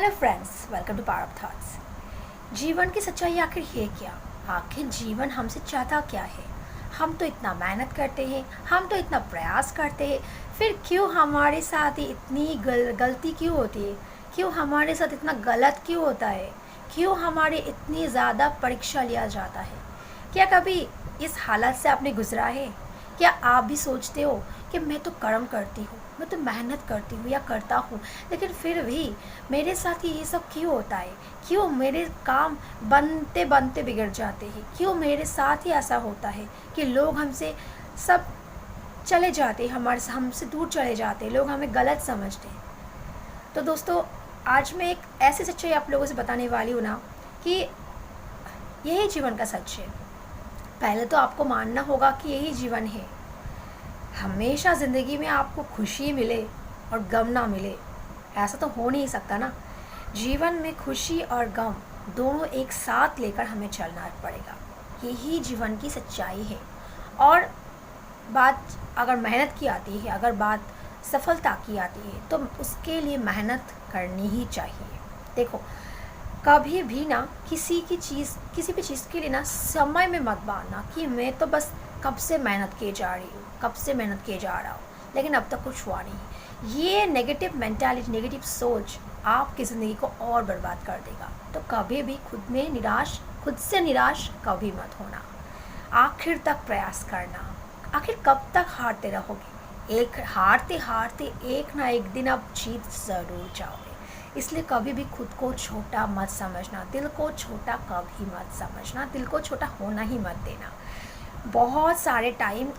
Hello friends, welcome to power of thoughts. जीवन की सच्चाई आखिर है क्या? आखिर जीवन हमसे चाहता क्या है? हम तो इतना मेहनत करते हैं, हम तो इतना प्रयास करते हैं, फिर क्यों हमारे साथ ही इतनी गलती क्यों होती है? क्यों हमारे साथ इतना गलत क्यों होता है? क्यों हमारे इतनी ज़्यादा परीक्षा लिया जाता है? क्या कभी इस हालत से आपने गुजरा है? क्या आप भी सोचते हो कि मैं तो कर्म करती हूँ, मैं तो मेहनत करती हूँ या करता हूँ, लेकिन फिर भी मेरे साथ ही ये सब क्यों होता है? क्यों मेरे काम बनते बनते बिगड़ जाते हैं? क्यों मेरे साथ ही ऐसा होता है कि लोग हमसे सब चले जाते, हमसे दूर चले जाते, लोग हमें गलत समझते हैं? तो दोस्तों, आज मैं एक ऐसी सच्चाई आप लोगों से बताने वाली हूँ ना कि यही जीवन का सच है। पहले तो आपको मानना होगा कि यही जीवन है। हमेशा ज़िंदगी में आपको खुशी मिले और गम ना मिले, ऐसा तो हो नहीं सकता ना। जीवन में खुशी और गम दोनों एक साथ लेकर हमें चलना पड़ेगा। यही जीवन की सच्चाई है। और बात अगर मेहनत की आती है, अगर बात सफलता की आती है, तो उसके लिए मेहनत करनी ही चाहिए। देखो, कभी भी ना किसी भी चीज़ के लिए ना समय में मत बांधना कि मैं तो बस कब से मेहनत किए जा रही हूँ, कब से मेहनत किए जा रहा हूँ, लेकिन अब तक कुछ हुआ नहीं। ये नेगेटिव मेंटालिटी, नेगेटिव सोच आपकी ज़िंदगी को और बर्बाद कर देगा। तो कभी भी खुद से निराश कभी मत होना। आखिर तक प्रयास करना। आखिर कब तक हारते रहोगे? हारते हारते एक ना एक दिन आप जीत ज़रूर जाओगे। इसलिए कभी भी खुद को छोटा मत समझना, दिल को छोटा कभी मत समझना, दिल को छोटा होना ही मत देना। बहुत सारे टाइम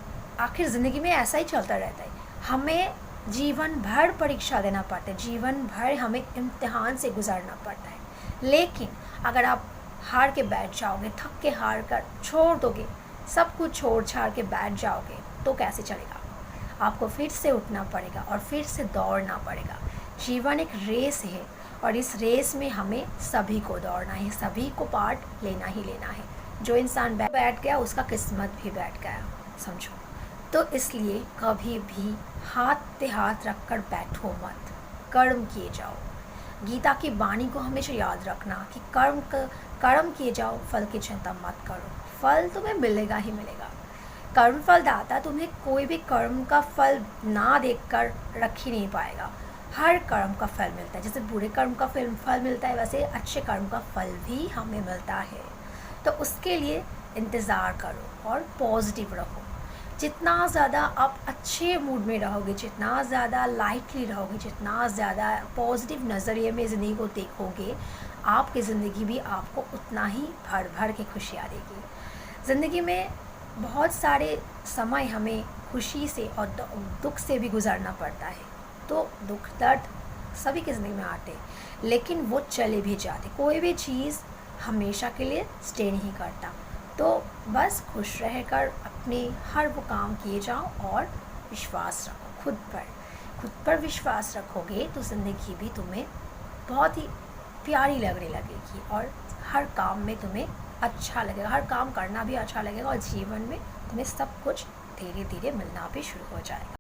आखिर ज़िंदगी में ऐसा ही चलता रहता है। हमें जीवन भर परीक्षा देना पड़ता है, जीवन भर हमें इम्तिहान से गुजरना पड़ता है। लेकिन अगर आप हार के बैठ जाओगे, थक के हार कर छोड़ दोगे, सब कुछ छोड़ छाड़ के बैठ जाओगे, तो कैसे चलेगा? आपको फिर से उठना पड़ेगा और फिर से दौड़ना पड़ेगा। जीवन एक रेस है और इस रेस में हमें सभी को दौड़ना है, सभी को पार्ट लेना ही लेना है। जो इंसान बैठ गया उसका किस्मत भी बैठ गया, समझो। तो इसलिए कभी भी हाथ पे हाथ रख कर बैठो मत, कर्म किए जाओ। गीता की वाणी को हमेशा याद रखना कि कर्म किए जाओ, फल की चिंता मत करो। फल तुम्हें मिलेगा ही मिलेगा। कर्म फल दाता तुम्हें कोई भी कर्म का फल ना देखकर रख ही नहीं पाएगा। हर कर्म का फल मिलता है। जैसे बुरे कर्म का फल मिलता है, वैसे अच्छे कर्म का फल भी हमें मिलता है। तो उसके लिए इंतज़ार करो और पॉजिटिव रहो। जितना ज़्यादा आप अच्छे मूड में रहोगे, जितना ज़्यादा लाइटली रहोगे, जितना ज़्यादा पॉजिटिव नज़रिए में ज़िंदगी को देखोगे, आपकी ज़िंदगी भी आपको उतना ही भर भर के खुशियाँ देगी। ज़िंदगी में बहुत सारे समय हमें खुशी से और दुख से भी गुजरना पड़ता है। तो दुख दर्द सभी की ज़िंदगी में आते हैं, लेकिन वो चले भी जाते। कोई भी चीज़ हमेशा के लिए स्टे नहीं करता। तो बस खुश रहकर अपने हर वो काम किए जाओ और विश्वास रखो खुद पर विश्वास रखोगे तो ज़िंदगी भी तुम्हें बहुत ही प्यारी लगने लगेगी और हर काम में तुम्हें अच्छा लगेगा, हर काम करना भी अच्छा लगेगा और जीवन में तुम्हें सब कुछ धीरे धीरे मिलना भी शुरू हो जाएगा।